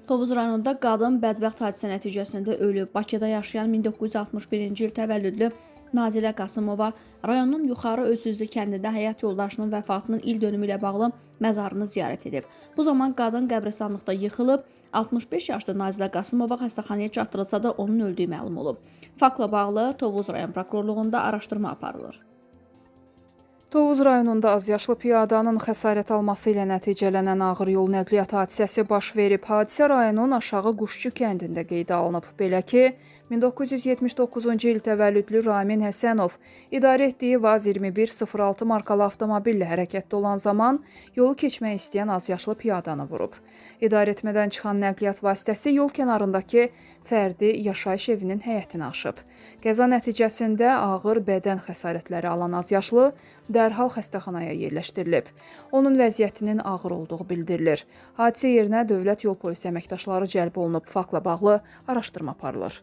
Tovuz rayonunda qadın bədbəxt hadisə nəticəsində ölüb. Bakıda yaşayan 1961-ci il təvəllüdlü Nazilə Qasımova rayonun Yuxarı Ölsüzlü kəndində həyat yoldaşının vəfatının il dönümü ilə bağlı məzarını ziyarət edib. Bu zaman qadın qəbristanlıqda yıxılıb, 65 yaşlı Nazilə Qasımova xəstəxanaya çatdırılsa da onun öldüyü məlum olub. Faktla bağlı Tovuz rayon prokurorluğunda araşdırma aparılır. Tovuz rayonunda azyaşlı piyadanın xəsarət alması ilə nəticələnən ağır yol nəqliyyat hadisəsi baş verib. Hadisə rayonun Aşağı Quşçu kəndində qeydə alınıb. Belə ki, 1979-cu il təvəllüdlü Ramin Həsənov idarə etdiyi VAZ 2106 markalı avtomobillə hərəkətdə olan zaman yolu keçmək istəyən azyaşlı piyadanı vurub. İdarəetmədən çıxan nəqliyyat vasitəsi yol kənarındakı fərdi yaşayış evinin həyətinə aşıb. Qəza nəticəsində ağır bədən xəsarətləri alan azyaşlı dərhal xəstəxanaya yerləşdirilib. Onun vəziyyətinin ağır olduğu bildirilir. Hadisə yerinə Dövlət Yol Polisi əməkdaşları cəlb olunub. Faktla bağlı araşdırma aparılır.